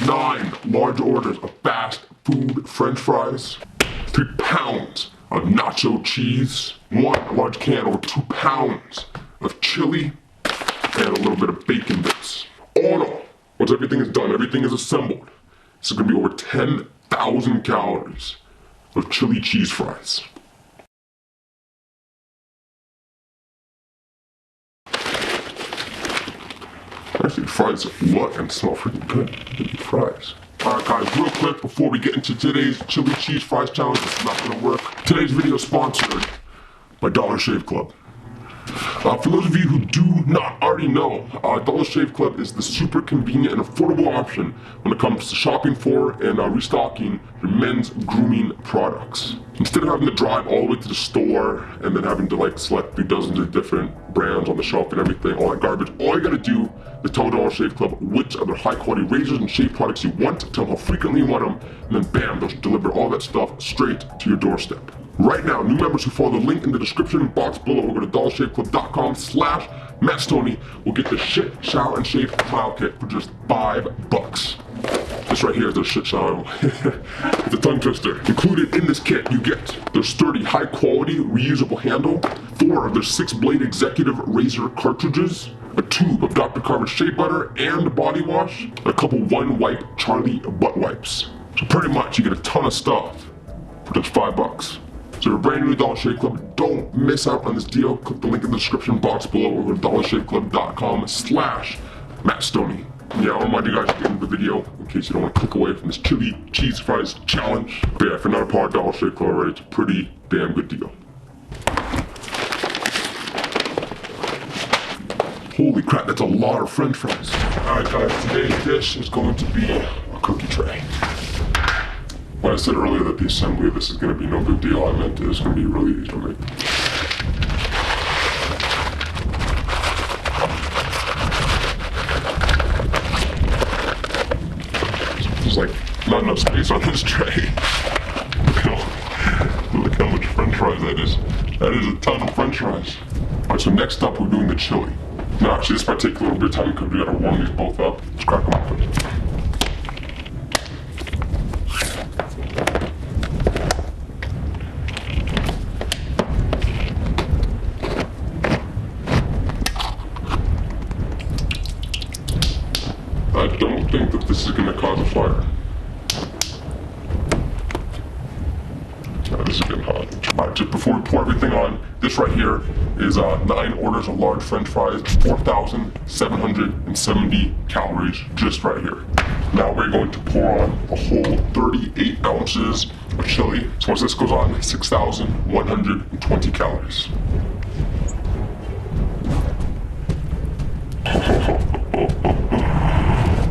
9 large orders of fast food French fries, 3 pounds of nacho cheese, 1 large can over 2 pounds of chili, and a little bit of bacon bits. All in all, once everything is done, everything is assembled, this is gonna be over 10,000 calories of chili cheese fries. Actually, fries look and smell freaking good. Fries. Alright guys, real quick before we get into today's chili cheese fries challenge, it's not gonna work. Today's video is sponsored by Dollar Shave Club. For those of you who do not already know, Dollar Shave Club is the super convenient and affordable option when it comes to shopping for and restocking your men's grooming products. Instead of having to drive all the way to the store and then having to select through dozens of different brands on the shelf and everything, all that garbage, all you gotta do is tell Dollar Shave Club which other high quality razors and shave products you want, tell them how frequently you want them, and then bam, they'll deliver all that stuff straight to your doorstep. Right now, new members who follow the link in the description box below or go to dollarshaveclub.com/MattStoney will get the Shit, Shower, and Shave trial kit for just $5. This right here is their shit shower. It's a tongue twister. Included in this kit, you get their sturdy, high-quality, reusable handle, 4 of their 6-blade executive razor cartridges, a tube of Dr. Carver's shea butter and body wash, a couple one-wipe Charlie butt wipes. So pretty much, you get a ton of stuff for just $5. So if you're brand new to Dollar Shave Club, don't miss out on this deal. Click the link in the description box below or go to dollarshaveclub.com/MattStoney. Yeah, I'll remind you guys at the end of the video in case you don't want to click away from this chili cheese fries challenge. But yeah, if you're not a part of Dollar Shave Club already, it's a pretty damn good deal. Holy crap, that's a lot of French fries. Alright guys, today's dish is going to be a cookie tray. When I said earlier that the assembly of this is going to be no big deal, I meant it's going to be really easy to make. There's not enough space on this tray. Look how much French fries that is. That is a ton of French fries. Alright, so next up we're doing the chili. Now actually this might take a little bit of time because we got to warm these both up. Let's crack them open. I don't think that this is going to cause a fire. This is getting hot. Alright, just before we pour everything on, this right here is 9 orders of large French fries, 4,770 calories just right here. Now we're going to pour on a whole 38 ounces of chili. So once this goes on, 6,120 calories.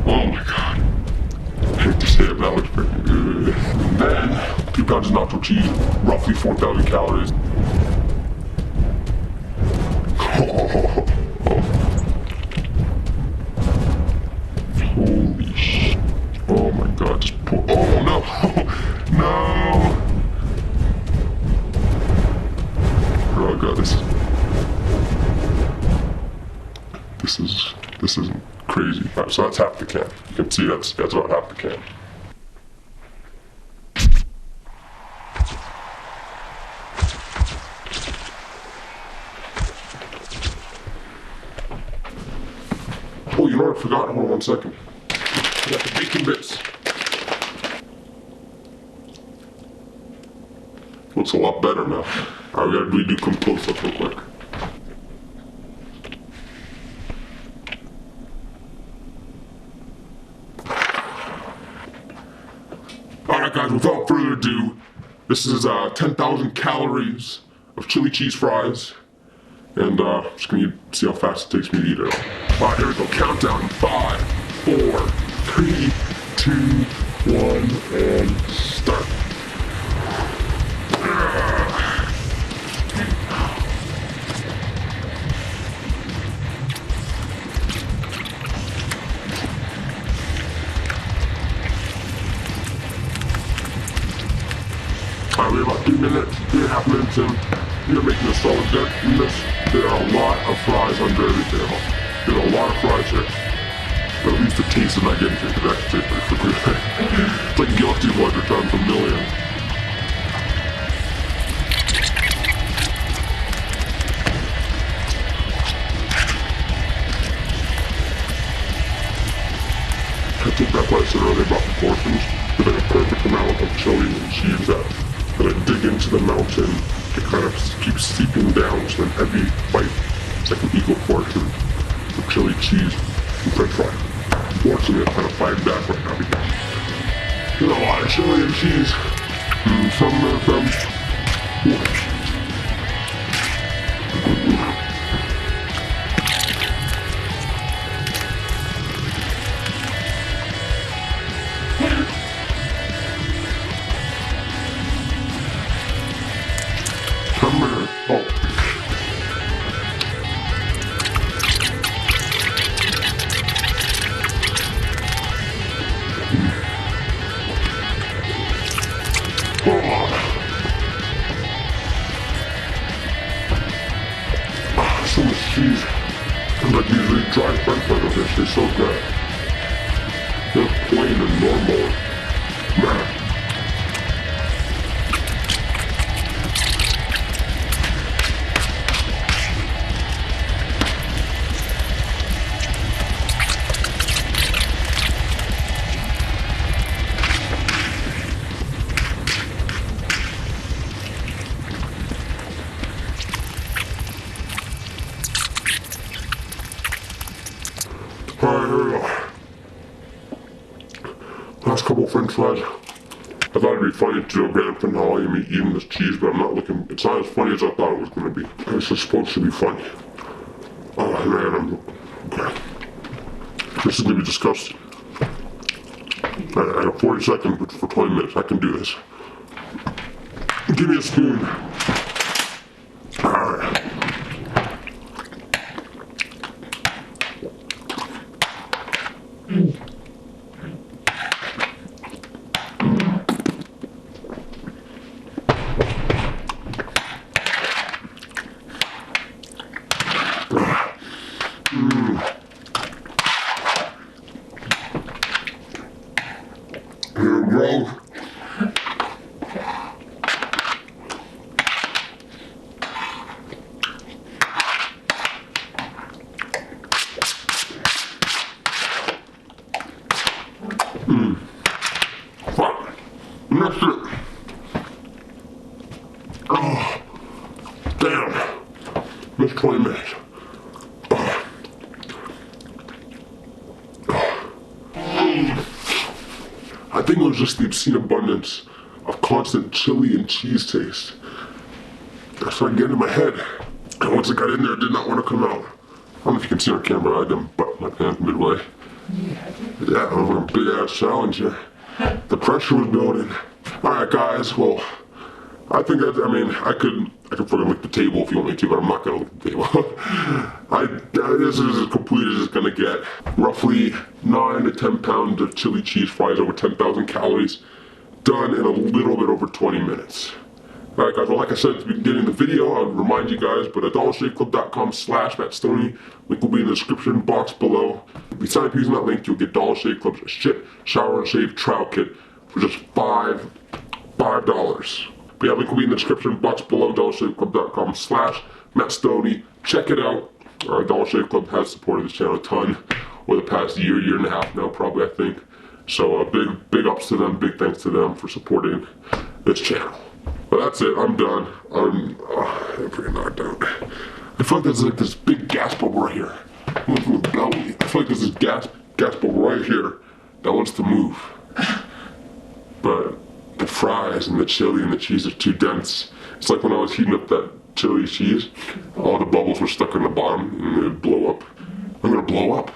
Oh my god. I hate to say it, that looks pretty good. And then, 2 pounds of nacho cheese, roughly 4,000 calories. Holy shit. Oh my god, just pour. Oh no! No! Oh god, this isn't crazy. Alright, so that's half the can. You can see that's about half the can. Oh, you know what I forgot? Hold on 1 second. I got the bacon bits. Looks a lot better now. Alright, we gotta redo some close-ups real quick. Alright guys, without further ado, this is 10,000 calories of chili cheese fries. And just gonna see how fast it takes me to eat it all. Alright, here we go. Countdown. 5, 4, 3, 2, 1, and start. We're about 3 minutes, 3.5 minutes in. We are making a solid dent in this. There are a lot of fries under everything. There are a lot of fries here. But at least the taste is not getting taken back to taste pretty quickly. It's like guilty pleasure times a million. I take back what I said earlier about proportions. There's like a perfect amount of chili and cheese that I dig into the mountain. It kind of keeps seeping down to an heavy bite. It's like an equal portion of chili, cheese, and french fry. Unfortunately, I'm kind of fighting back right now because there's a lot of chili and cheese. And some of them, so much cheese. And like usually dry french fries, they taste so good. They're plain and normal. Man. Alright, here we go. Last couple of french fries. I thought it'd be funny to do a grand finale of me eating this cheese, but I'm not looking, it's not as funny as I thought it was going to be. This is supposed to be funny. Oh man, okay. This is going to be disgusting. I have 40 seconds, but for 20 minutes, I can do this. Give me a spoon. Alright. Here we go. Fuck. That's it. Oh, damn. Missed 20 minutes. I think it was just the obscene abundance of constant chili and cheese taste that started getting in my head. And once it got in there, it did not want to come out. I don't know if you can see on camera, I didn't butt my pants midway. Yeah, I'm on a big ass challenge here. The pressure was building. Alright guys, well, I think I could fucking lick the table if you want me to, but I'm not gonna lick the table. This is as complete as it's gonna get. Roughly 9 to 10 pounds of chili cheese fries, over 10,000 calories, done in a little bit over 20 minutes. Alright guys, well like I said at the beginning of the video, I'll remind you guys, but at dollarshaveclub.com/MattStoney, link will be in the description box below. If you sign up using that link, you'll get Dollar Shave Club's shit, shower and shave trial kit for just $5. But yeah, link will be in the description box below, dollarshaveclub.com/MattStoney. Check it out. Dollar Shave Club has supported this channel a ton over the past year and a half now, probably, I think. So big ups to them, big thanks to them for supporting this channel. But that's it, I'm done. I'm pretty knocked out. I feel like there's like this big gas bubble right here. I feel like there's this gas bubble right here that wants to move. But the fries and the chili and the cheese are too dense. It's like when I was heating up that chili cheese, all the bubbles were stuck in the bottom and it would blow up. I'm gonna blow up.